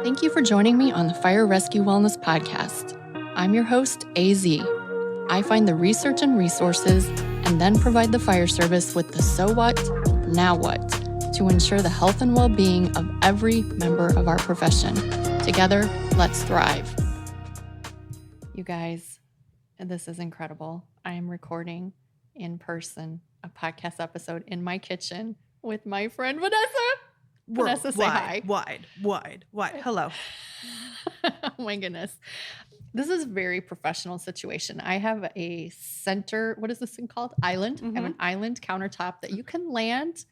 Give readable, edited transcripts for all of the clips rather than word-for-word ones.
Thank you for joining me on the Fire Rescue Wellness Podcast. I'm your host, AZ. I find the research and resources and then provide the fire service with the so what, now what, to ensure the health and well-being of every member of our profession. Together, let's thrive. You guys, this is incredible. I am recording in person a podcast episode in my kitchen with my friend Vanessa. Vanessa, say hi. Wide. Hello. Oh my goodness. This is a very professional situation. I have a center, what is this thing called? Island. I have an island countertop that you can land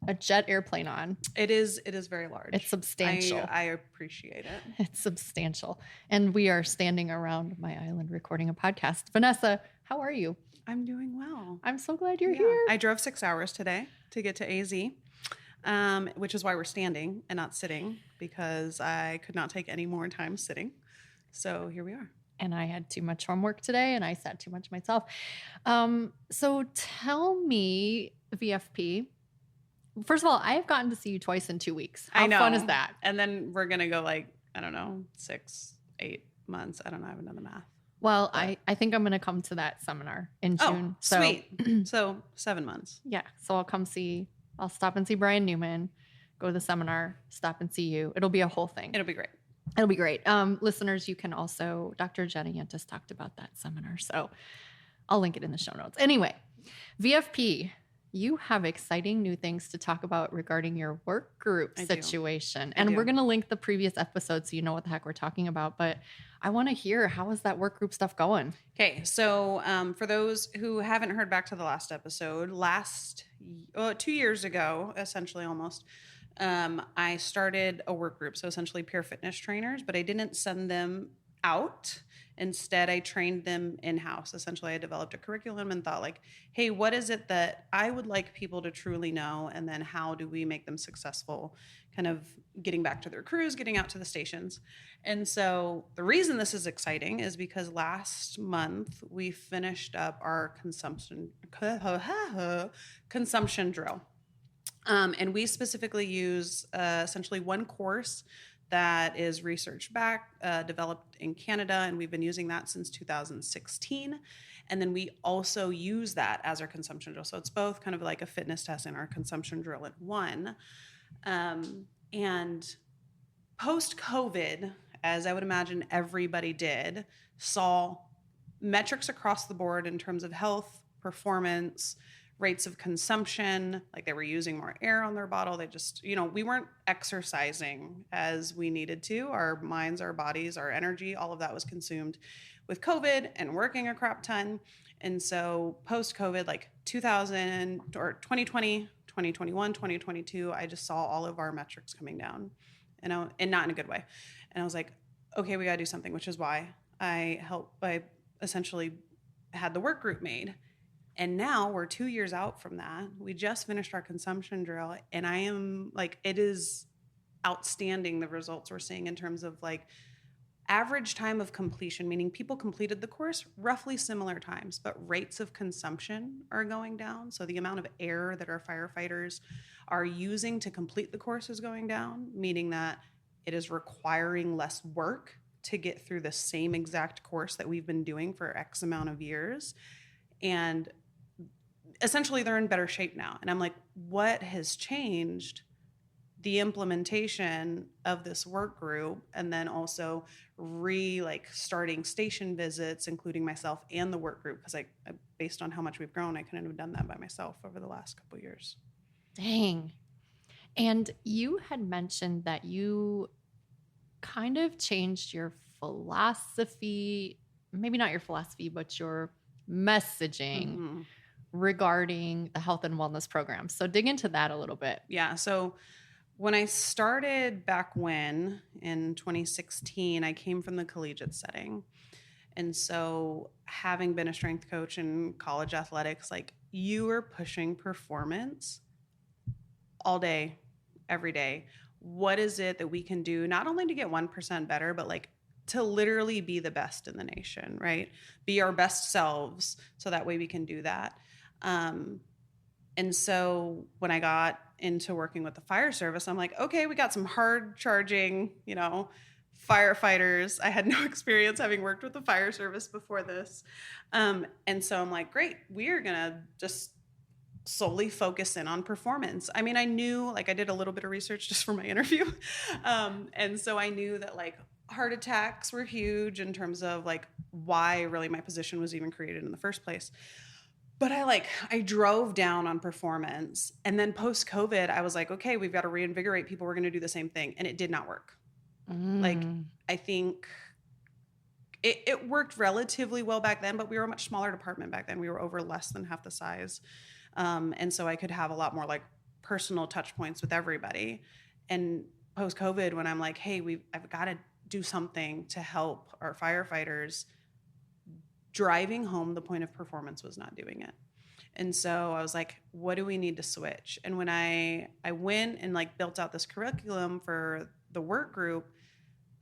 a jet airplane on. It is very large. It's substantial. I appreciate it. It's substantial. And we are standing around my island recording a podcast. Vanessa, how are you? I'm doing well. I'm so glad you're here. I drove 6 hours today to get to AZ. Which is why we're standing and not sitting, because I could not take any more time sitting. So here we are. And I had too much homework today and I sat too much myself. So tell me, VFP, first of all, I have gotten to see you twice in 2 weeks. How fun is that? And then we're going to go 6-8 months. I don't know. I haven't done the math. Well, I think I'm going to come to that seminar in June. So, sweet. So 7 months. Yeah. So I'll stop and see Brian Newman, go to the seminar, stop and see you. It'll be a whole thing. It'll be great. It'll be great. Listeners, you can also, Dr. Jenna Yentis talked about that seminar. So I'll link it in the show notes. Anyway, VFP, you have exciting new things to talk about regarding your work group situation. And we're going to link the previous episode so you know what the heck we're talking about. But I want to hear, how is that work group stuff going? Okay. So for those who haven't heard back to the last episode, 2 years ago, essentially almost, I started a work group. So essentially peer fitness trainers, but I didn't send them out. Instead, I trained them in-house. Essentially, I developed a curriculum and thought hey, what is it that I would like people to truly know? And then how do we make them successful, kind of getting back to their crews, getting out to the stations? And so the reason this is exciting is because last month we finished up our consumption drill. And we specifically use essentially one course that is research back, developed in Canada, and we've been using that since 2016. And then we also use that as our consumption drill. So it's both kind of like a fitness test and our consumption drill in one. And post-COVID, as I would imagine everybody did, saw metrics across the board in terms of health, performance, rates of consumption, they were using more air on their bottle. They just, we weren't exercising as we needed to. Our minds, our bodies, our energy, all of that was consumed with COVID and working a crap ton. And so post-COVID, 2020, 2021, 2022, I just saw all of our metrics coming down, and not in a good way. And I was like, okay, we got to do something, which is why I essentially had the work group made. And now we're 2 years out from that. We just finished our consumption drill, and I am it is outstanding, the results we're seeing in terms of average time of completion, meaning people completed the course roughly similar times, but rates of consumption are going down. So the amount of air that our firefighters are using to complete the course is going down, meaning that it is requiring less work to get through the same exact course that we've been doing for X amount of years. And essentially they're in better shape now. And I'm like, what has changed? The implementation of this work group, and then also starting station visits, including myself and the work group, because based on how much we've grown, I couldn't have done that by myself over the last couple of years. Dang. And you had mentioned that you kind of changed your philosophy, maybe not your philosophy, but your messaging regarding the health and wellness program. So dig into that a little bit. Yeah. So when I started back in 2016, I came from the collegiate setting. And so having been a strength coach in college athletics, you are pushing performance all day, every day. What is it that we can do not only to get 1% better, but to literally be the best in the nation, right? Be our best selves, so that way we can do that. And so when I got into working with the fire service, I'm like, okay, we got some hard charging, firefighters. I had no experience having worked with the fire service before this. And so I'm like, great, we are going to just solely focus in on performance. I mean, I knew, like, I did a little bit of research just for my interview. And so I knew that, like, heart attacks were huge in terms of, like, why really my position was even created in the first place. But I drove down on performance. And then post-COVID, I was like, okay, we've got to reinvigorate people. We're going to do the same thing. And it did not work. Like, I think it worked relatively well back then, but we were a much smaller department back then. We were over less than half the size. And so I could have a lot more, like, personal touch points with everybody. And post-COVID, when I'm like, hey, I've got to do something to help our firefighters, driving home the point of performance was not doing it. And so I was like, what do we need to switch? And when I went and, like, built out this curriculum for the work group,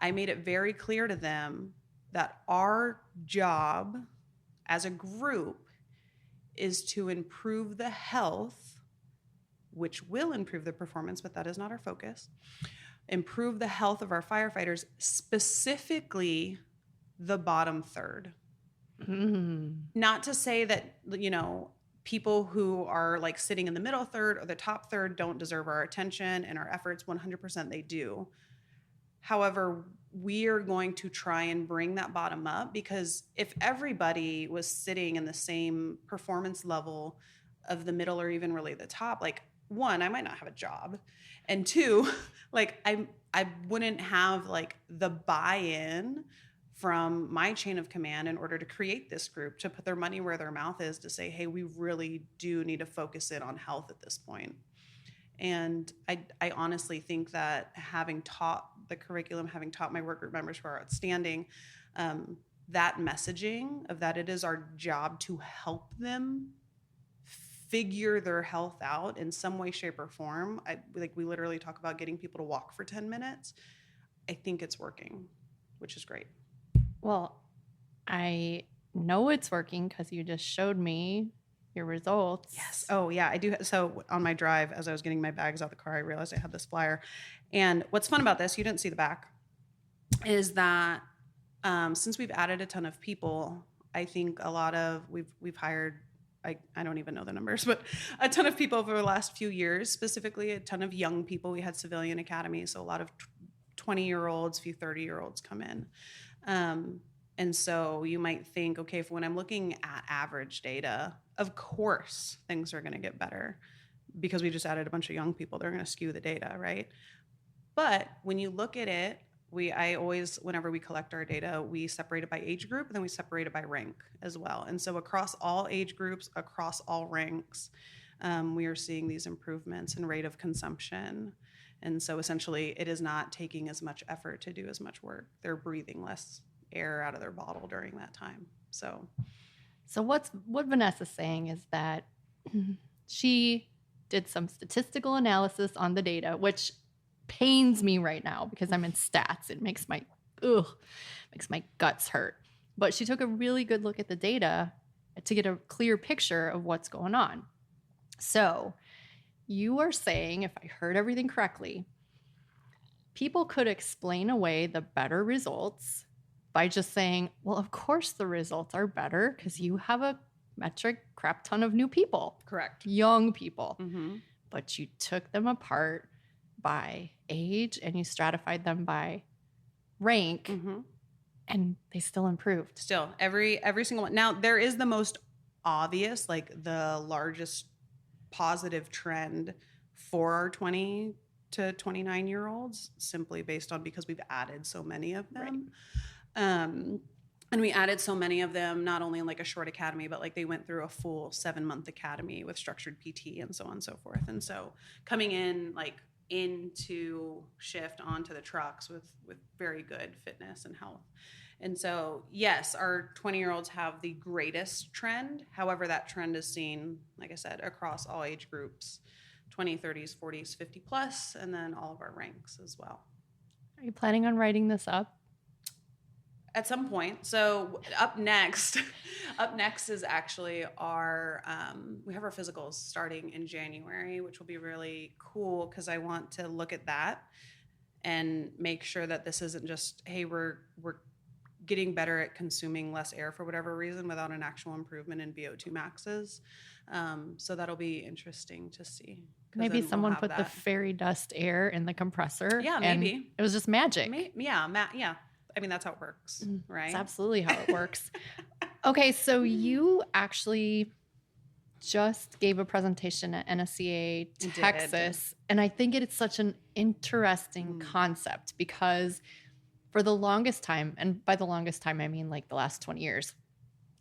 I made it very clear to them that our job as a group is to improve the health, which will improve the performance, but that is not our focus. Improve the health of our firefighters, specifically the bottom third. Not to say that, people who are, like, sitting in the middle third or the top third don't deserve our attention and our efforts. 100% they do. However, we are going to try and bring that bottom up, because if everybody was sitting in the same performance level of the middle or even really the top, like, one, I might not have a job. And two, like, I wouldn't have, like, the buy-in from my chain of command in order to create this group, to put their money where their mouth is, to say, hey, we really do need to focus in on health at this point. And I honestly think that having taught the curriculum, having taught my work group members who are outstanding, that messaging of that it is our job to help them figure their health out in some way, shape, or form. We literally talk about getting people to walk for 10 minutes. I think it's working, which is great. Well, I know it's working because you just showed me your results. Yes. Oh, yeah, I do. So on my drive, as I was getting my bags out the car, I realized I had this flyer. And what's fun about this, you didn't see the back, is that since we've added a ton of people, I think we've hired, I don't even know the numbers, but a ton of people over the last few years, specifically a ton of young people. We had civilian academy, so a lot of 20-year-olds, few 30-year-olds come in. And so you might think, okay, when I'm looking at average data, of course things are going to get better because we just added a bunch of young people. They're going to skew the data, right? But when you look at it, I always, whenever we collect our data, we separate it by age group, and then we separate it by rank as well. And so across all age groups, across all ranks, we are seeing these improvements in rate of consumption. And so essentially it is not taking as much effort to do as much work. They're breathing less air out of their bottle during that time. So what Vanessa's saying is that she did some statistical analysis on the data, which pains me right now because I'm in stats. It makes my guts hurt. But she took a really good look at the data to get a clear picture of what's going on. So you are saying, if I heard everything correctly, people could explain away the better results by just saying, well, of course the results are better because you have a metric crap ton of new people. Correct. Young people. Mm-hmm. But you took them apart by age and you stratified them by rank, mm-hmm. and they still improved. Still, every single one. Now, there is the most obvious, like the largest positive trend for our 20 to 29-year-olds, simply based on because we've added so many of them. Right. And we added so many of them, not only in like a short academy, but like they went through a full 7-month academy with structured PT and so on and so forth. And so coming in like into shift onto the trucks with very good fitness and health. And so, yes, our 20-year-olds have the greatest trend. However, that trend is seen, like I said, across all age groups, 20, 30s, 40s, 50 plus, and then all of our ranks as well. Are you planning on writing this up? At some point. So up next is actually our, we have our physicals starting in January, which will be really cool because I want to look at that and make sure that this isn't just, hey, we're getting better at consuming less air for whatever reason without an actual improvement in VO2 maxes. So that'll be interesting to see. Maybe someone put the fairy dust air in the compressor. Yeah, maybe. It was just magic. Yeah. I mean, that's how it works, right? That's absolutely how it works. Okay, so you actually just gave a presentation at NSCA Texas, and I think it's such an interesting concept because for the longest time, and by the longest time I mean like the last 20 years,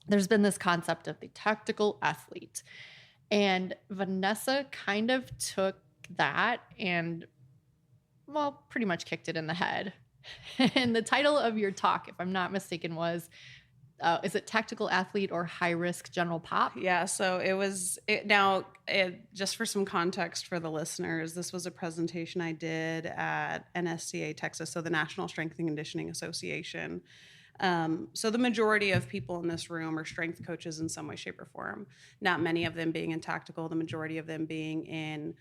there's been this concept of the tactical athlete. And Vanessa kind of took that and, well, pretty much kicked it in the head. And the title of your talk, if I'm not mistaken, was, is it Tactical Athlete or High Risk General Pop? Yeah, so just for some context for the listeners, this was a presentation I did at NSCA Texas, so the National Strength and Conditioning Association. So the majority of people in this room are strength coaches in some way, shape, or form. Not many of them being in tactical, the majority of them being in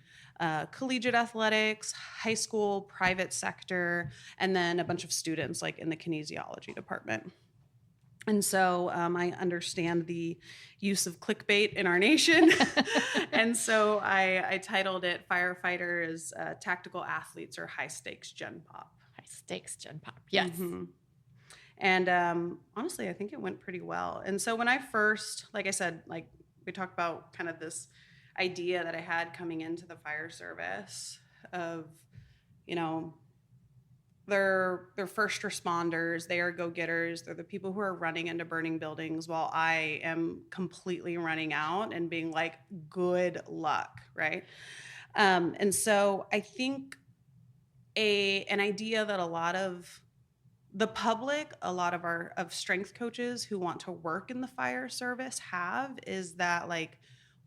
collegiate athletics, high school, private sector, and then a bunch of students like in the kinesiology department. And so I understand the use of clickbait in our nation. And so I titled it Firefighters, Tactical Athletes, or High Stakes Gen Pop. High Stakes Gen Pop, yes. Mm-hmm. And honestly, I think it went pretty well. And so when I first, like I said, like we talked about kind of this idea that I had coming into the fire service of, you know, they're first responders, they are go-getters, they're the people who are running into burning buildings while I am completely running out and being like, good luck, right? And so I think an idea that a lot of the public, a lot of strength coaches who want to work in the fire service have is that like,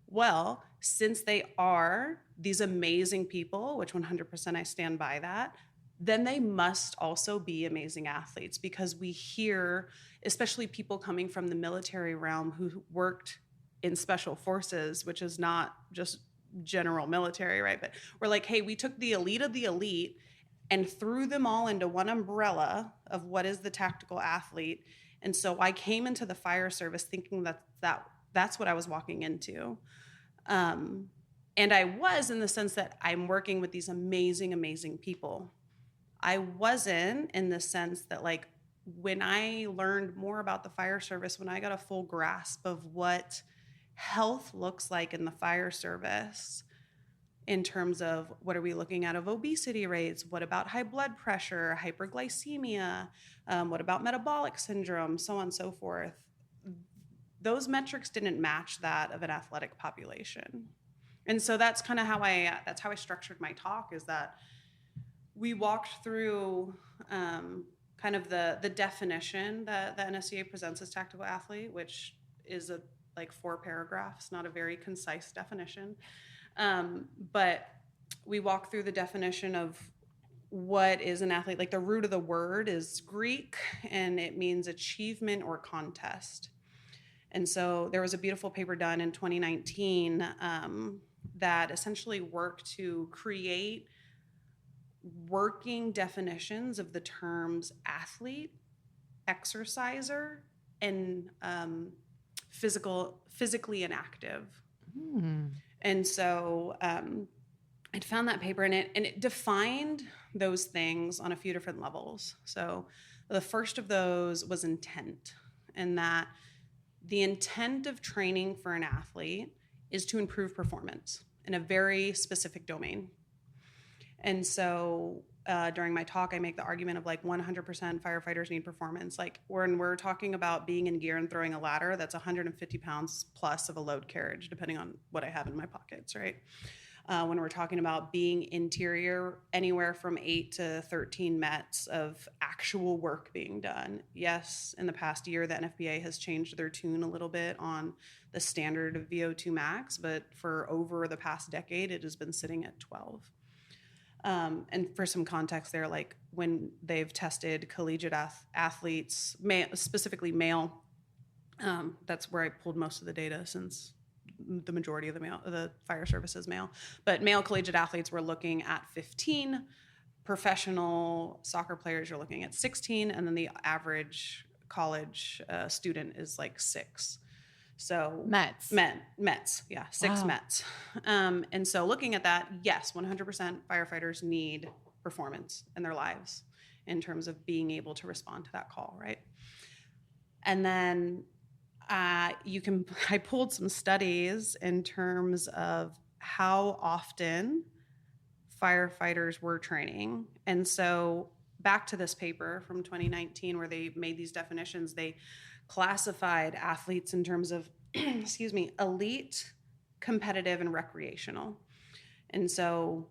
well, since they are these amazing people, which 100% I stand by that, then they must also be amazing athletes, because we hear, especially people coming from the military realm who worked in special forces, which is not just general military, right? But we're like, hey, we took the elite of the elite and threw them all into one umbrella of what is the tactical athlete. And so I came into the fire service thinking that's what I was walking into. And I was, in the sense that I'm working with these amazing, amazing people. I wasn't in the sense that, like, when I learned more about the fire service, when I got a full grasp of what health looks like in the fire service, in terms of what are we looking at of obesity rates, what about high blood pressure, hyperglycemia, what about metabolic syndrome, so on and so forth, those metrics didn't match that of an athletic population. And so that's kind of how I structured my talk, is that we walked through kind of the definition that the NSCA presents as tactical athlete, which is like 4 paragraphs, not a very concise definition. But we walk through the definition of what is an athlete. Like, the root of the word is Greek, and it means achievement or contest. And so there was a beautiful paper done in 2019 that essentially worked to create working definitions of the terms athlete, exerciser, and physically inactive. And so I'd found that paper, and it defined those things on a few different levels. So the first of those was intent, and that the intent of training for an athlete is to improve performance in a very specific domain. And so during my talk, I make the argument of like 100% firefighters need performance. Like, when we're talking about being in gear and throwing a ladder, that's 150 pounds plus of a load carriage, depending on what I have in my pockets, right? When we're talking about being interior, anywhere from 8 to 13 METs of actual work being done. Yes, in the past year, the NFPA has changed their tune a little bit on the standard of VO2 max, but for over the past decade, it has been sitting at 12. And for some context there, like when they've tested collegiate athletes, specifically male, that's where I pulled most of the data since the majority of the fire service is male. But male collegiate athletes, we're looking at 15. Professional soccer players, you're looking at 16. And then the average college student is like 6. So Mets. Yeah, 6 Wow. Mets. And so looking at that, yes, 100% firefighters need performance in their lives in terms of being able to respond to that call, right? And then I pulled some studies in terms of how often firefighters were training. And so back to this paper from 2019 where they made these definitions, they classified athletes in terms of, elite, competitive, and recreational. And so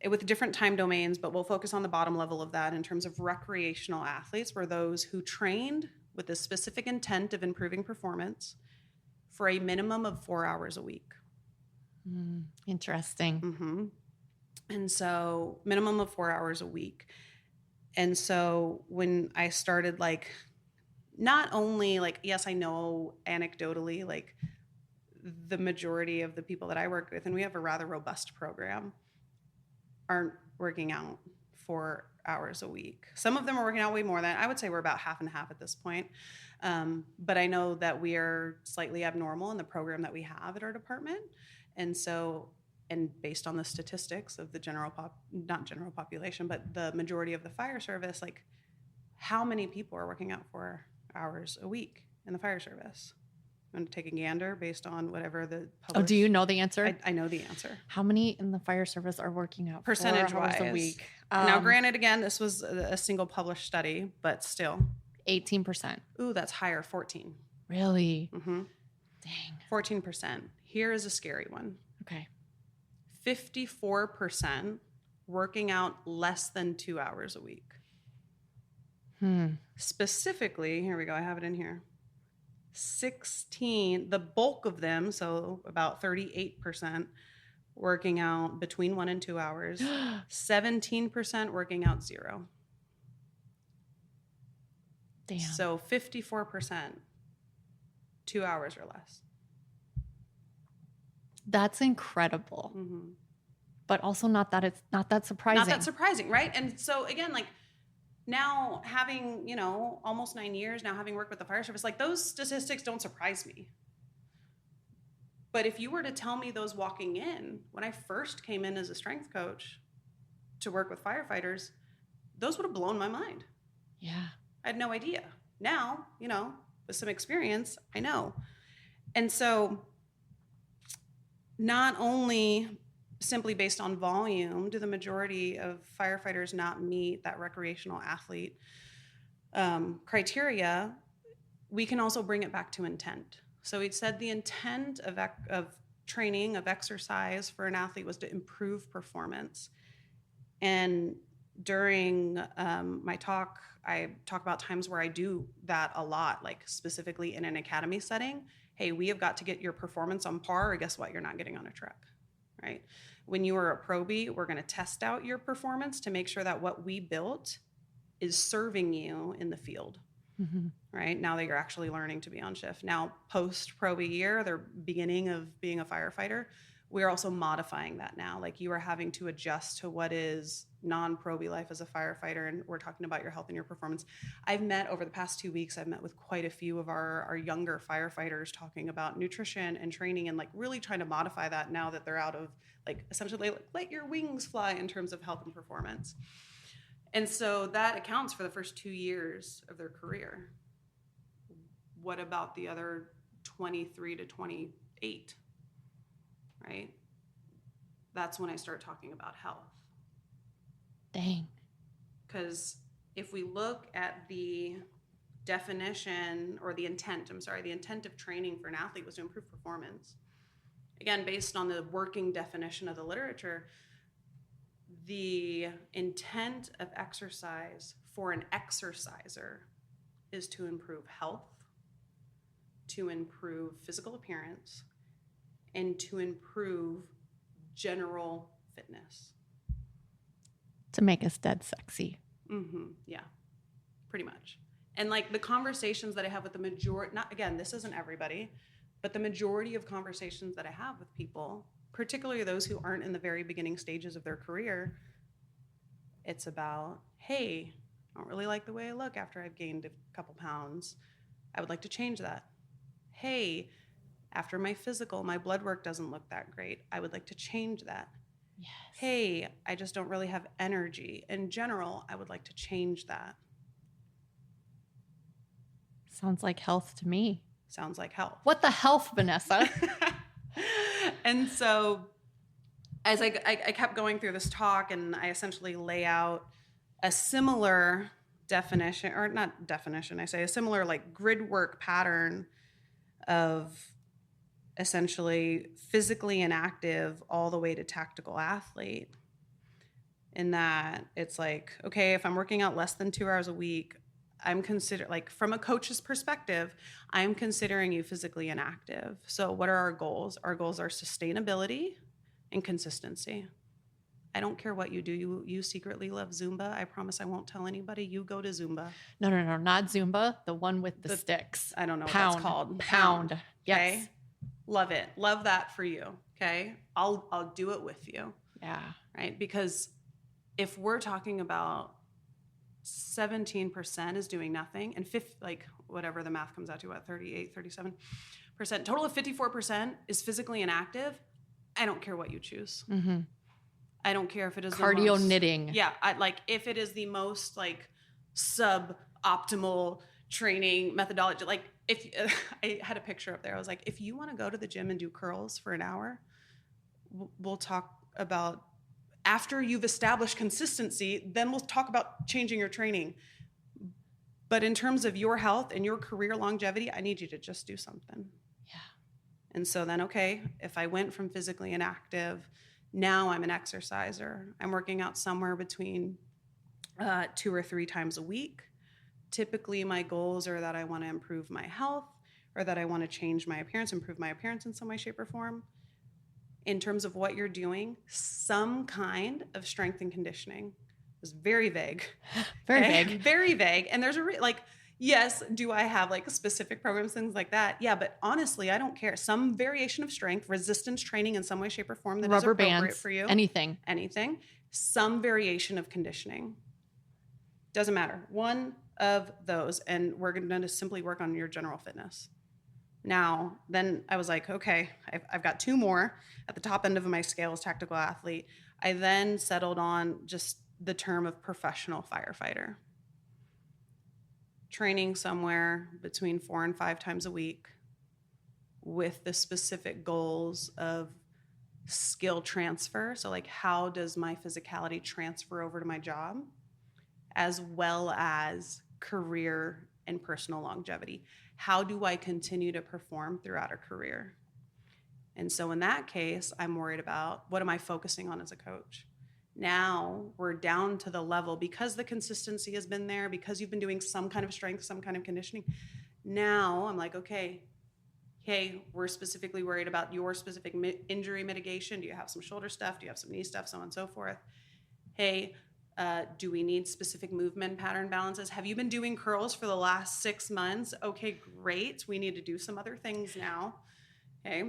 with different time domains, but we'll focus on the bottom level of that in terms of recreational athletes were those who trained with the specific intent of improving performance for a minimum of 4 hours a week. Interesting. Mm-hmm. And so minimum of 4 hours a week. And so when I started, like, not only like, yes, I know anecdotally, like the majority of the people that I work with, and we have a rather robust program, aren't working out 4 hours a week. Some of them are working out way more than, I would say we're about half and half at this point. But I know that we are slightly abnormal in the program that we have at our department. And so, and based on the statistics of the not general population, but the majority of the fire service, like how many people are working out 4 hours a week in the fire service? I'm going to take a gander based on whatever the published. Oh, do you know the answer? I know the answer. How many in the fire service are working out Percentage 4 hours wise a week? Now, granted, again, this was a single published study, but still. 18%. Ooh, that's higher, 14. Really? Mm-hmm. Dang. 14%. Here is a scary one. Okay. 54% working out less than 2 hours a week. Specifically, here we go, I have it in here. 16, the bulk of them, so about 38%, working out between 1 and 2 hours. 17% working out 0. Damn. So 54%, 2 hours or less. That's incredible. Mm-hmm. But also not that surprising. Not that surprising, right? And so again, like now having, almost 9 years now having worked with the fire service, like those statistics don't surprise me. But if you were to tell me those walking in, when I first came in as a strength coach to work with firefighters, those would have blown my mind. Yeah. I had no idea. Now, with some experience, I know. And so not only simply based on volume do the majority of firefighters not meet that recreational athlete criteria, we can also bring it back to intent. So we said the intent of training, of exercise for an athlete was to improve performance. And during my talk, I talk about times where I do that a lot, like specifically in an academy setting. Hey, we have got to get your performance on par, or guess what? You're not getting on a truck, right? When you are a probie, we're going to test out your performance to make sure that what we built is serving you in the field, right? Now that you're actually learning to be on shift. Now, post-probie year, the beginning of being a firefighter, we're also modifying that now. Like you are having to adjust to what is non-probie life as a firefighter, and we're talking about your health and your performance. I've met over the past 2 weeks, I've met with quite a few of our younger firefighters talking about nutrition and training and like really trying to modify that now that they're out of like essentially like, let your wings fly in terms of health and performance. And so that accounts for the first 2 years of their career. What about the other 23 to 28? Right? That's when I start talking about health. Dang. Because if we look at the definition or the intent of training for an athlete was to improve performance. Again, based on the working definition of the literature, the intent of exercise for an exerciser is to improve health, to improve physical appearance, and to improve general fitness. To make us dead sexy. Yeah, pretty much. And like the conversations that I have with the majority, not again, this isn't everybody, but the majority of conversations that I have with people, particularly those who aren't in the very beginning stages of their career, it's about, hey, I don't really like the way I look after I've gained a couple pounds. I would like to change that. Hey, after my physical, my blood work doesn't look that great. I would like to change that. Yes. Hey, I just don't really have energy. In general, I would like to change that. Sounds like health to me. Sounds like health. What the health, Vanessa? And so as I kept going through this talk, and I essentially lay out a similar definition, or not definition, I say a similar like grid work pattern of essentially physically inactive all the way to tactical athlete. In that it's like, okay, if I'm working out less than 2 hours a week, I'm considered, like from a coach's perspective, I'm considering you physically inactive. So what are our goals? Our goals are sustainability and consistency. I don't care what you do. You secretly love Zumba. I promise I won't tell anybody. You go to Zumba. No, not Zumba. The one with the sticks. I don't know Pound. what that's called. Pound. Yes. Okay? Love it. Love that for you. Okay. I'll do it with you. Yeah. Right. Because if we're talking about 17% is doing nothing, and like whatever the math comes out to, what, 38, 37%, total of 54% is physically inactive. I don't care what you choose. Mm-hmm. I don't care if it is cardio knitting. Yeah. If it is the most like suboptimal training methodology, like if I had a picture up there, I was like, if you want to go to the gym and do curls for an hour, we'll talk about, after you've established consistency, then we'll talk about changing your training. But in terms of your health and your career longevity, I need you to just do something. Yeah. And so then, okay, if I went from physically inactive, now I'm an exerciser. I'm working out somewhere between 2 or 3 times a week. Typically, my goals are that I want to improve my health, or that I want to change my appearance, improve my appearance in some way, shape, or form. In terms of what you're doing, some kind of strength and conditioning. It's very vague. Very vague. Very vague. And there's yes, do I have like specific programs, things like that? Yeah, but honestly, I don't care. Some variation of strength, resistance training in some way, shape, or form that is appropriate bands, for you. Anything. Some variation of conditioning. Doesn't matter. One of those. And we're going to simply work on your general fitness. Now, then I was like, okay, I've got 2 more. At the top end of my scale is tactical athlete. I then settled on just the term of professional firefighter. Training somewhere between 4 and 5 times a week with the specific goals of skill transfer. So like, how does my physicality transfer over to my job, as well as career and personal longevity? How do I continue to perform throughout a career? And so in that case, I'm worried about, what am I focusing on as a coach? Now we're down to the level, because the consistency has been there, because you've been doing some kind of strength, some kind of conditioning. Now I'm like, okay, hey, we're specifically worried about your specific injury mitigation. Do you have some shoulder stuff? Do you have some knee stuff? So on and so forth. Hey, do we need specific movement pattern balances? Have you been doing curls for the last 6 months? Okay, great. We need to do some other things now. Okay.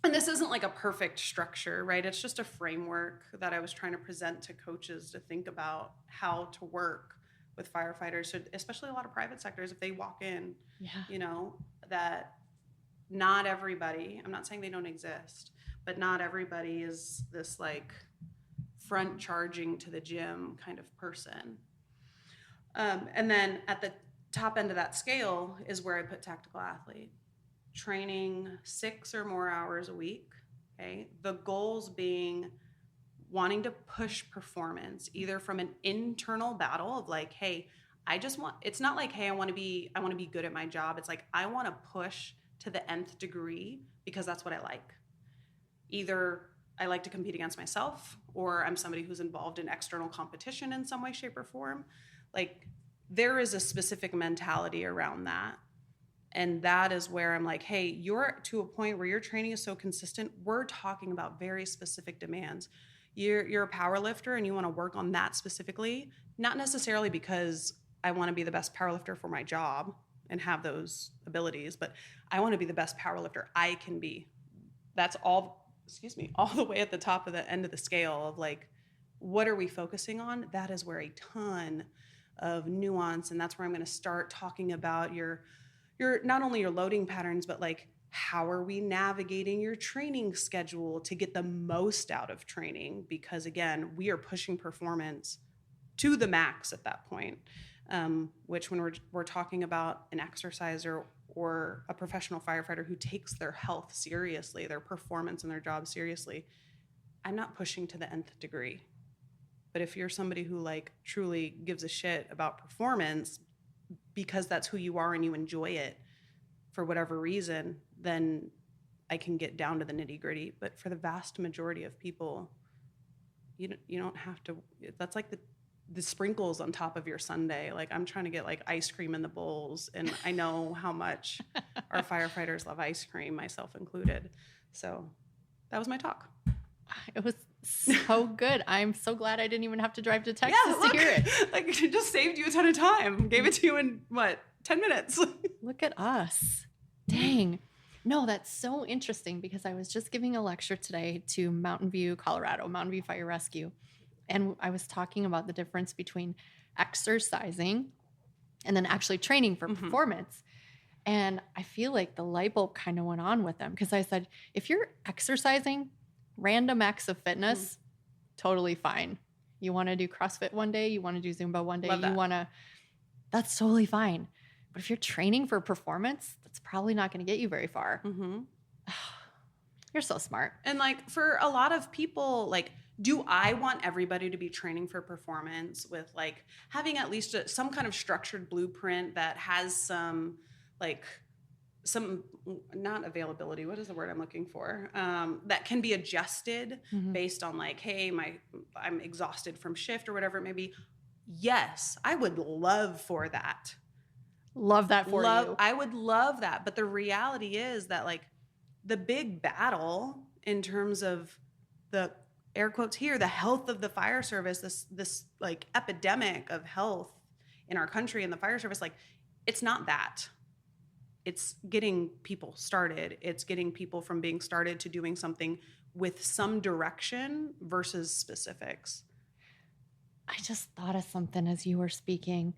And this isn't like a perfect structure, right? It's just a framework that I was trying to present to coaches to think about how to work with firefighters, so especially a lot of private sectors, if they walk in, that not everybody, I'm not saying they don't exist, but not everybody is this like front charging to the gym kind of person. And then at the top end of that scale is where I put tactical athlete. Training 6 or more hours a week, okay? The goals being wanting to push performance, either from an internal battle of like, hey, it's not like, hey, I want to be good at my job. It's like, I want to push to the nth degree because that's what I like. Either I like to compete against myself, or I'm somebody who's involved in external competition in some way, shape, or form. Like, there is a specific mentality around that. And that is where I'm like, hey, you're to a point where your training is so consistent. We're talking about very specific demands. you're a power lifter and you want to work on that specifically, not necessarily because I want to be the best power lifter for my job and have those abilities, but I want to be the best power lifter I can be. That's all the way at the top of the end of the scale of like, what are we focusing on? That is where a ton of nuance, and that's where I'm going to start talking about your not only your loading patterns, but like, how are we navigating your training schedule to get the most out of training? Because again, we are pushing performance to the max at that point, which when we're talking about an exerciser or a professional firefighter who takes their health seriously, their performance and their job seriously, I'm not pushing to the nth degree. But if you're somebody who like truly gives a shit about performance because that's who you are and you enjoy it for whatever reason, then I can get down to the nitty gritty. But for the vast majority of people, you don't have to. That's like the sprinkles on top of your sundae. Like, I'm trying to get like ice cream in the bowls, and I know how much our firefighters love ice cream, myself included. So that was my talk. It was so good. I'm so glad I didn't even have to drive to Texas to hear it. Like, it just saved you a ton of time. Gave it to you in 10 minutes. Look at us. Dang. No, that's so interesting because I was just giving a lecture today to Mountain View, Colorado, Mountain View Fire Rescue. And I was talking about the difference between exercising and then actually training for performance. And I feel like the light bulb kind of went on with them because I said, if you're exercising, random acts of fitness, totally fine. You want to do CrossFit one day, you want to do Zumba one day, that's totally fine. But if you're training for performance, that's probably not going to get you very far. Mm-hmm. You're so smart. And like, for a lot of people, like, do I want everybody to be training for performance with like having at least some kind of structured blueprint that has some not availability, what is the word I'm looking for, that can be adjusted based on like, hey, I'm exhausted from shift or whatever it may be. Yes, I would love for that. Love that for you. I would love that. But the reality is that like the big battle in terms of the air quotes here, the health of the fire service, this like epidemic of health in our country and the fire service, like, it's not that. It's getting people started. It's getting people from being started to doing something with some direction versus specifics. I just thought of something as you were speaking.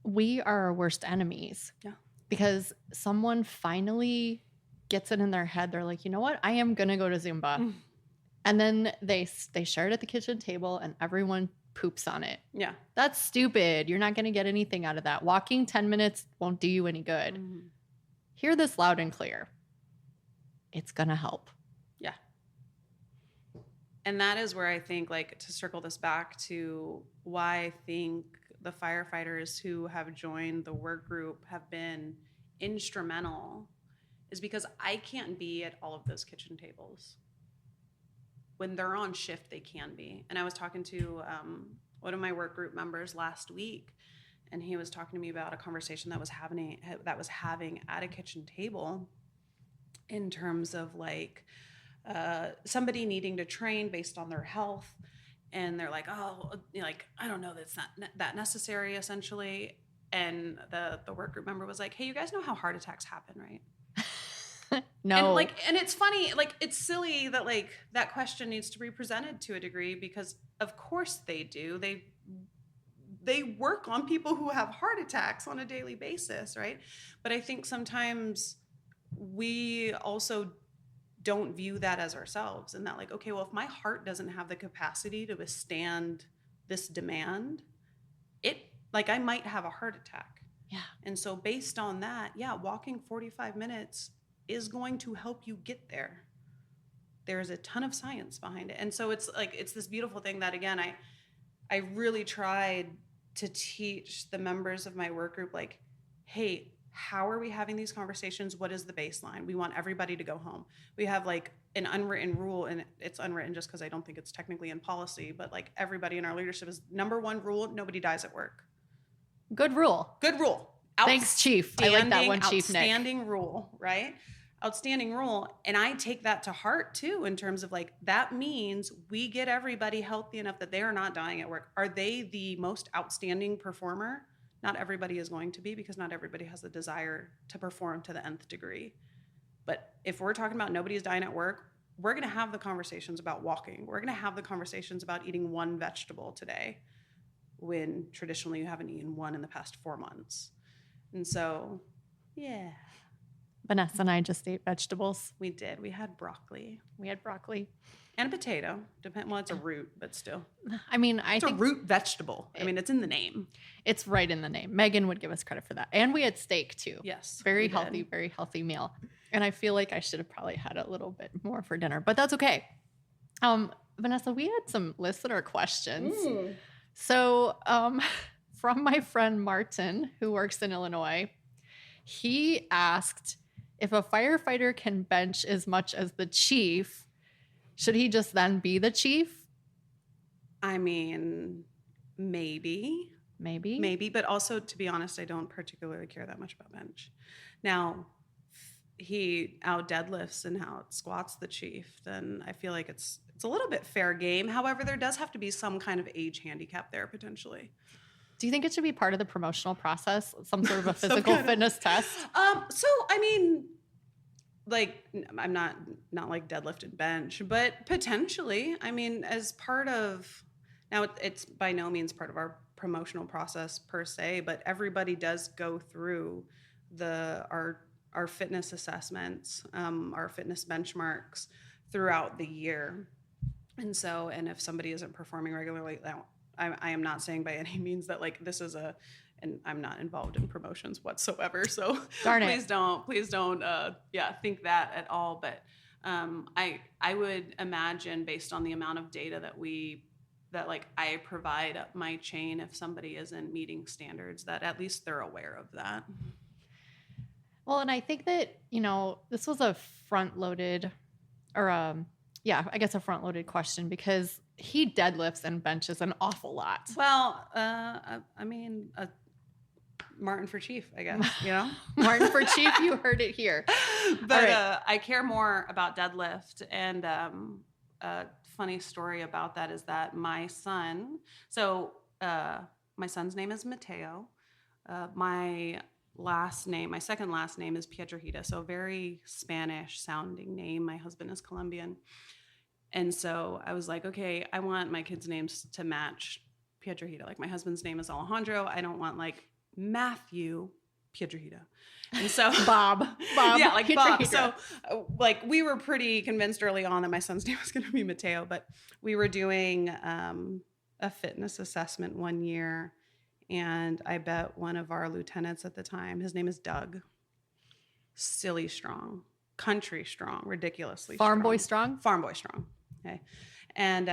We are our worst enemies. Yeah. Because someone finally gets it in their head. They're like, you know what? I am going to go to Zumba. And then they share it at the kitchen table and everyone poops on it. Yeah. That's stupid. You're not going to get anything out of that. Walking 10 minutes won't do you any good. Hear this loud and clear. It's going to help. Yeah. And that is where I think, like, to circle this back to why I think the firefighters who have joined the work group have been instrumental is because I can't be at all of those kitchen tables. When they're on shift, they can be. And I was talking to one of my work group members last week, and he was talking to me about a conversation that was having at a kitchen table in terms of like somebody needing to train based on their health. And they're like, oh, like, I don't know, that's not that necessary, essentially. And the work group member was like, hey, you guys know how heart attacks happen, right? No. And it's funny, like, it's silly that like that question needs to be presented to a degree, because of course they do. They work on people who have heart attacks on a daily basis, right? But I think sometimes we also don't view that as ourselves, and that like, okay, well, if my heart doesn't have the capacity to withstand this demand, I might have a heart attack. Yeah. And so based on that, yeah, walking 45 minutes is going to help you get there. There's a ton of science behind it. And so it's like, it's this beautiful thing that, again, I really tried to teach the members of my work group, like, hey, how are we having these conversations? What is the baseline? We want everybody to go home. We have like an unwritten rule, and it's unwritten just because I don't think it's technically in policy, but like everybody in our leadership is number one rule: nobody dies at work. Good rule. Good rule. Thanks, Chief. I like that one, Chief Nick. Outstanding rule, right? outstanding rule. And I take that to heart too, in terms of like, that means we get everybody healthy enough that they are not dying at work. Are they the most outstanding performer? Not everybody is going to be, because not everybody has the desire to perform to the nth degree. But if we're talking about nobody's dying at work, we're going to have the conversations about walking. We're going to have the conversations about eating one vegetable today, when traditionally you haven't eaten one in the past 4 months. And so, yeah. Vanessa and I just ate vegetables. We did. We had broccoli. We had broccoli. And a potato. Well, it's a root, but still. I mean, it's a root vegetable. I mean, it's in the name. It's right in the name. Megan would give us credit for that. And we had steak too. Yes. Very healthy meal. And I feel like I should have probably had a little bit more for dinner, but that's okay. Vanessa, we had some listener questions. So from my friend Martin, who works in Illinois, he asked, if a firefighter can bench as much as the chief, should he just then be the chief? I mean, maybe. But also, to be honest, I don't particularly care that much about bench. Now, he out deadlifts and out squats the chief, then I feel like it's a little bit fair game. However, there does have to be some kind of age handicap there potentially. Do you think it should be part of the promotional process? Some sort of a physical fitness test? So, I mean, like, I'm not like deadlift and bench, but potentially, I mean, as part of, now it's by no means part of our promotional process per se, but everybody does go through our fitness assessments, our fitness benchmarks throughout the year. And so, and if somebody isn't performing regularly, I am not saying by any means that like this is and I'm not involved in promotions whatsoever. So please don't think that at all. But I would imagine, based on the amount of data that I provide up my chain, if somebody isn't meeting standards, that at least they're aware of that. Well, and I think that, this was a front-loaded question, because he deadlifts and benches an awful lot. Well, I mean, Martin for chief, I guess, Martin for chief, you heard it here. But right. I care more about deadlift. And a funny story about that is that my son's name is Mateo. My second last name is Piadrahita, so very Spanish sounding name. My husband is Colombian. And so I was like, okay, I want my kids' names to match Piadrahita. Like, my husband's name is Alejandro. I don't want like Matthew Piadrahita. And so Bob. Yeah, like Bob. So like, we were pretty convinced early on that my son's name was going to be Mateo, but we were doing a fitness assessment one year, and I bet one of our lieutenants at the time, his name is Doug. Silly strong, country strong, ridiculously Farm boy strong. Okay. And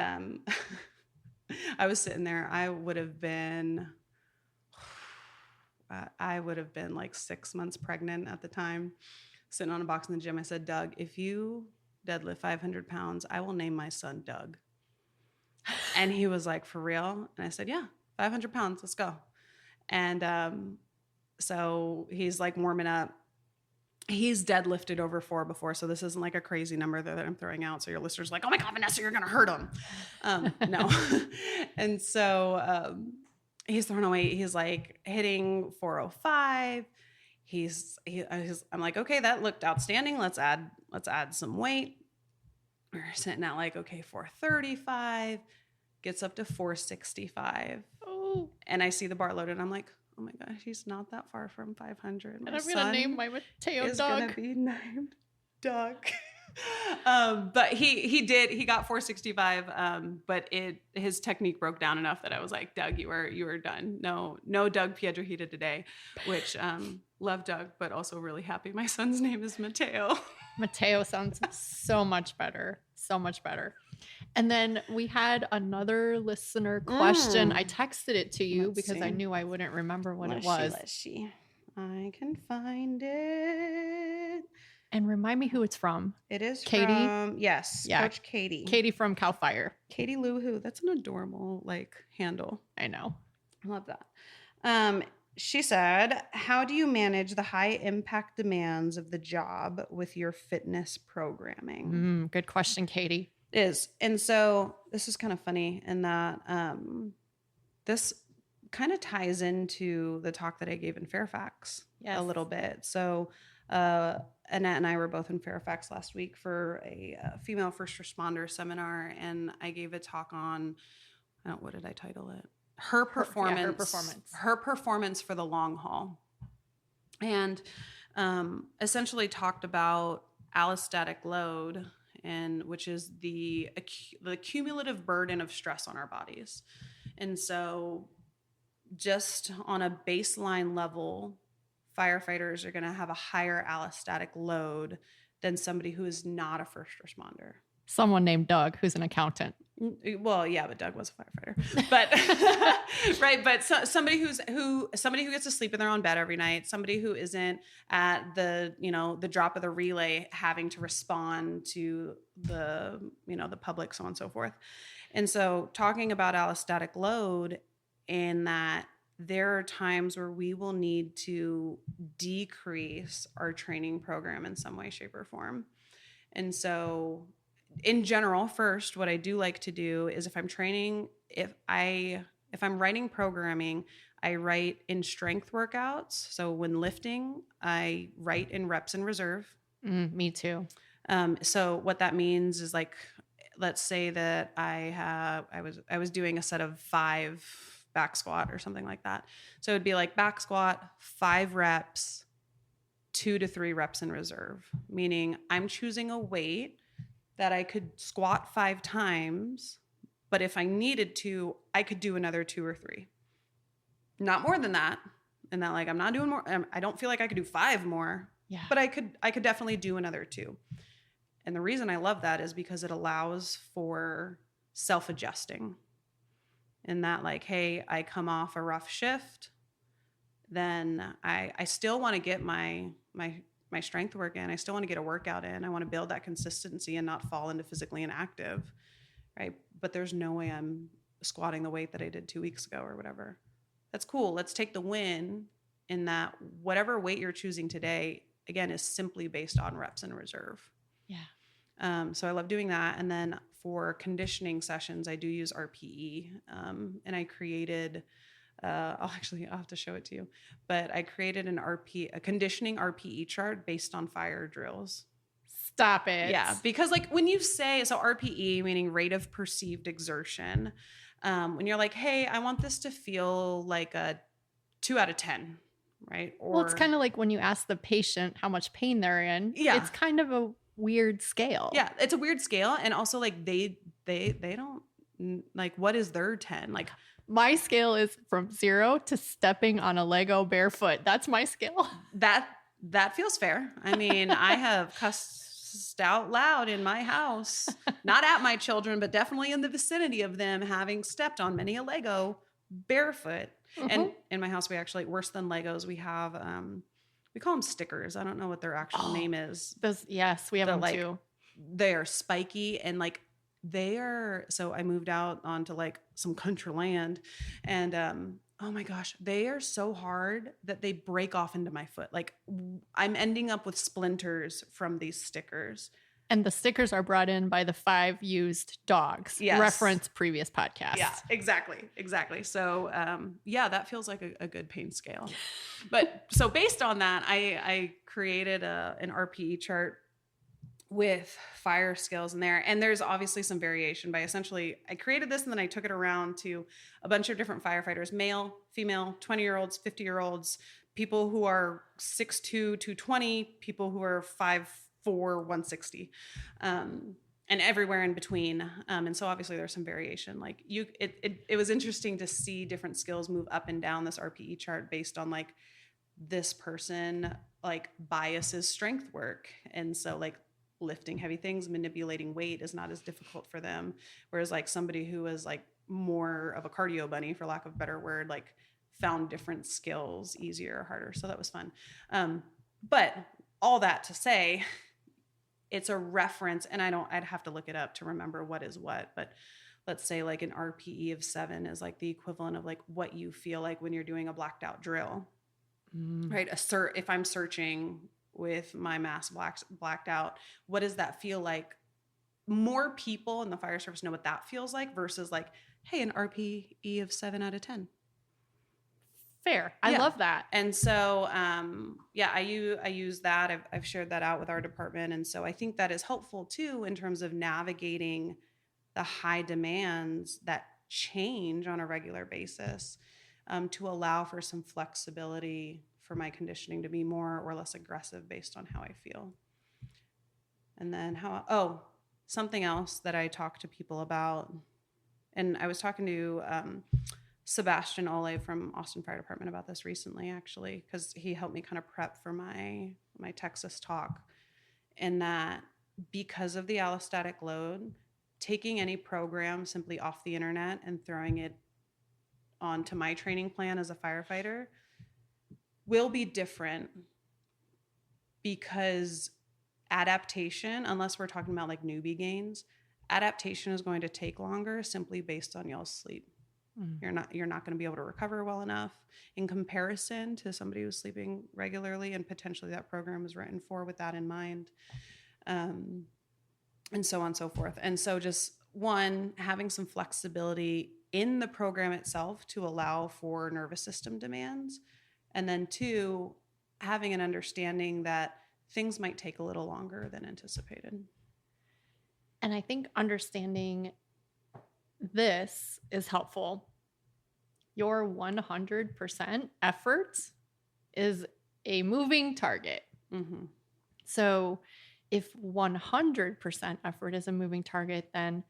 I was sitting there. I would have been like 6 months pregnant at the time, sitting on a box in the gym. I said, Doug, if you deadlift 500 pounds, I will name my son Doug. And he was like, for real? And I said, yeah, 500 pounds, let's go. And so he's like warming up. He's deadlifted over 4 before, so this isn't like a crazy number that I'm throwing out. So your listeners are like, oh my God, Vanessa, you're going to hurt him. No. And so he's throwing away. He's like hitting 405. I'm like, okay, that looked outstanding. Let's add some weight. We're sitting at like, okay, 435, gets up to 465. Oh. And I see the bar loaded, and I'm like, oh my gosh, he's not that far from 500. And I'm going to name my Mateo Doug. Is going to be named Doug. But he got 465. But his technique broke down enough that I was like, Doug, you were done. No Doug Piadrahita today, which, love Doug, but also really happy my son's name is Mateo. Mateo sounds so much better. So much better. And then we had another listener question. I texted it to you because I knew I wouldn't remember what it was. I can find it. And remind me who it's from. It is Katie. Yes, yeah. Coach Katie. Katie from Cal Fire. Katie Lou Who. That's an adorable handle. I know. I love that. she said, how do you manage the high impact demands of the job with your fitness programming? Good question, Katie. And so this is kind of funny in that this kind of ties into the talk that I gave in Fairfax a little bit. So Annette and I were both in Fairfax last week for a female first responder seminar, and I gave a talk on, what did I title it? Her performance for the long haul. And essentially talked about allostatic load, and which is the cumulative burden of stress on our bodies. And so just on a baseline level, firefighters are going to have a higher allostatic load than somebody who is not a first responder. Someone named Doug, who's an accountant. Well, yeah, but Doug was a firefighter. But right, but somebody who gets to sleep in their own bed every night, somebody who isn't at the drop of the relay having to respond to the public, so on and so forth. And so talking about allostatic load, in that there are times where we will need to decrease our training program in some way, shape, or form. And so in general, first, what I do like to do is if I'm training, if I'm writing programming, I write in strength workouts. So when lifting, I write in reps and reserve. Me too. So what that means is, like, let's say that I was doing a set of 5 back squat or something like that. So it'd be like back squat, 5 reps, 2 to 3 reps in reserve, meaning I'm choosing a weight that I could squat 5 times, but if I needed to, I could do another 2 or 3. Not more than that. And that, like, I'm not doing more. I don't feel like I could do 5 more, but I could definitely do another 2. And the reason I love that is because it allows for self-adjusting. In that, like, hey, I come off a rough shift, then I still want to get my strength work in. I still want to get a workout in. I want to build that consistency and not fall into physically inactive, right? But there's no way I'm squatting the weight that I did 2 weeks ago or whatever. That's cool. Let's take the win in that whatever weight you're choosing today, again, is simply based on reps in reserve. Yeah. So I love doing that. And then for conditioning sessions, I do use RPE. And I created, I'll have to show it to you, but I created a conditioning RPE chart based on fire drills. Stop it. Yeah. Because, like, when you say, so RPE, meaning rate of perceived exertion, when you're like, hey, I want this to feel like a 2 out of 10, right? Well, it's kind of like when you ask the patient how much pain they're in. Yeah. It's kind of a weird scale. Yeah, it's a weird scale. And also, like, they don't, like, what is their 10? Like, my scale is from 0 to stepping on a Lego barefoot. That's my scale. That feels fair. I mean, I have cussed out loud in my house, not at my children, but definitely in the vicinity of them, having stepped on many a Lego barefoot. Mm-hmm. And in my house, we actually, worse than Legos, we have, we call them stickers. I don't know what their actual name is. Yes, we have them, like, too. They are spiky, and, like, so I moved out onto, like, some country land, and oh my gosh, they are so hard that they break off into my foot. Like, I'm ending up with splinters from these stickers. And the stickers are brought in by the 5 used dogs. Yes. Reference previous podcast. Yeah, exactly. So, that feels like a good pain scale. But so based on that, I created an RPE chart with fire skills in there. And there's obviously some variation by essentially, I created this and then I took it around to a bunch of different firefighters, male, female, 20-year-olds, 50-year-olds, people who are 6'2", 220, people who are 5'4", 160, and everywhere in between. And so obviously there's some variation. Like, it was interesting to see different skills move up and down this RPE chart based on, like, this person, like, biases strength work. And so, like, lifting heavy things, manipulating weight is not as difficult for them. Whereas, like, somebody who is, like, more of a cardio bunny, for lack of a better word, like, found different skills easier or harder. So that was fun. But all that to say, it's a reference, and I'd have to look it up to remember what is what, but let's say like an RPE of 7 is like the equivalent of like what you feel like when you're doing a blacked out drill, right? If I'm searching with my mask blacked out, what does that feel like? More people in the fire service know what that feels like versus like, hey, an RPE of 7 out of 10. Fair. I love that. And so, I use that. I've shared that out with our department. And so I think that is helpful too, in terms of navigating the high demands that change on a regular basis, to allow for some flexibility for my conditioning to be more or less aggressive based on how I feel. And then something else that I talk to people about, and I was talking to, Sebastian Ole from Austin Fire Department about this recently, actually, because he helped me kind of prep for my Texas talk. And that because of the allostatic load, taking any program simply off the internet and throwing it onto my training plan as a firefighter will be different, because adaptation, unless we're talking about like newbie gains, adaptation is going to take longer simply based on y'all's sleep. You're not going to be able to recover well enough in comparison to somebody who's sleeping regularly, and potentially that program is written for with that in mind, and so on and so forth. And so just one, having some flexibility in the program itself to allow for nervous system demands, and then two, having an understanding that things might take a little longer than anticipated. And I think understanding this is helpful. Your 100% effort is a moving target. Mm-hmm. So if 100% effort is a moving target, then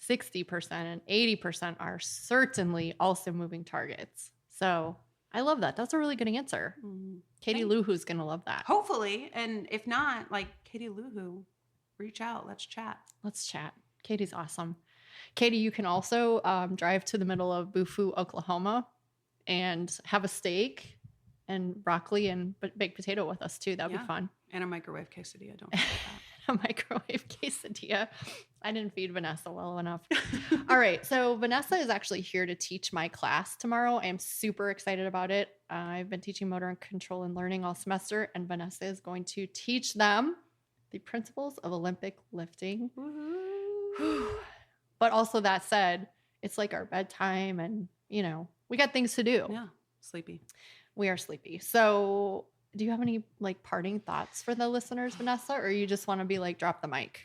60% and 80% are certainly also moving targets. So I love that. That's a really good answer. Mm-hmm. Katie Luhu's going to love that. Hopefully. And if not, like, Katie Luhu, reach out. Let's chat. Let's chat. Katie's awesome. Katie, you can also drive to the middle of Bufu, Oklahoma, and have a steak and broccoli and baked potato with us too. That would be fun. And a microwave quesadilla. Don't forget that. A microwave quesadilla. I didn't feed Vanessa well enough. All right. So Vanessa is actually here to teach my class tomorrow. I am super excited about it. I've been teaching motor and control and learning all semester, and Vanessa is going to teach them the principles of Olympic lifting. But also, that said, it's like our bedtime, and, we got things to do. Yeah. Sleepy. We are sleepy. So do you have any like parting thoughts for the listeners, Vanessa, or you just want to be like, drop the mic?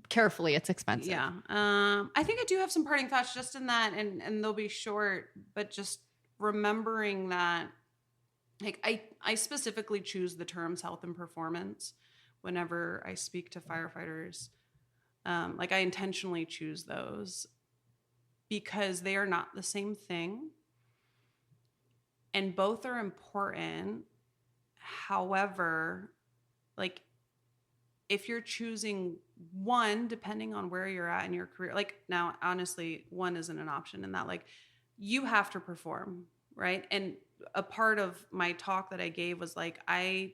Carefully, it's expensive. Yeah. I think I do have some parting thoughts just in that, and they'll be short, but just remembering that, like, I specifically choose the terms health and performance whenever I speak to firefighters. Like, I intentionally choose those because they are not the same thing, and both are important. However, like, if you're choosing one, depending on where you're at in your career, like, now, honestly, one isn't an option in that, like, you have to perform, right? And a part of my talk that I gave was like, I'm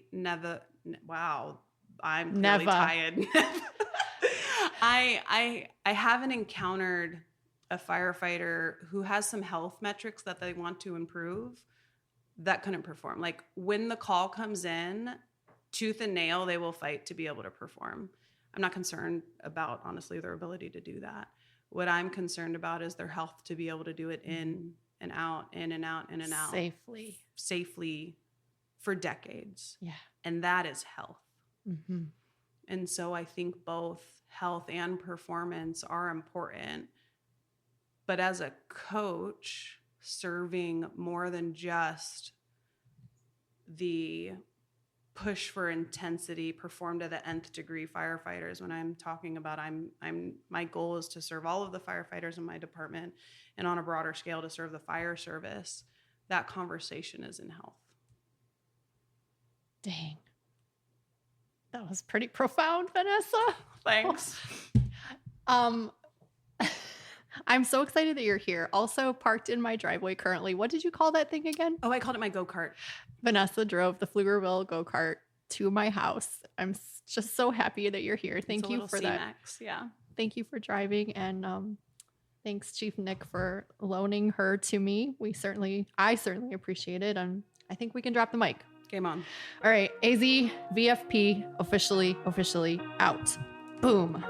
really tired. I haven't encountered a firefighter who has some health metrics that they want to improve that couldn't perform. Like, when the call comes in, tooth and nail, they will fight to be able to perform. I'm not concerned about, honestly, their ability to do that. What I'm concerned about is their health to be able to do it in and out, in and out, in and out. Safely for decades. Yeah. And that is health. Mm-hmm. And so I think both health and performance are important. But as a coach, serving more than just the push for intensity, perform to the nth degree firefighters. When I'm talking about, my goal is to serve all of the firefighters in my department, and on a broader scale to serve the fire service. That conversation is in health. Dang. That was pretty profound, Vanessa. Thanks. I'm so excited that you're here. Also parked in my driveway currently. What did you call that thing again? Oh, I called it my go-kart. Vanessa drove the Pflugerville go-kart to my house. I'm just so happy that you're here. Thank you for that. Yeah. Thank you for driving, and Thanks, Chief Nick, for loaning her to me. I certainly appreciate it. And I think we can drop the mic. Game on. All right. AZ VFP officially out. Boom.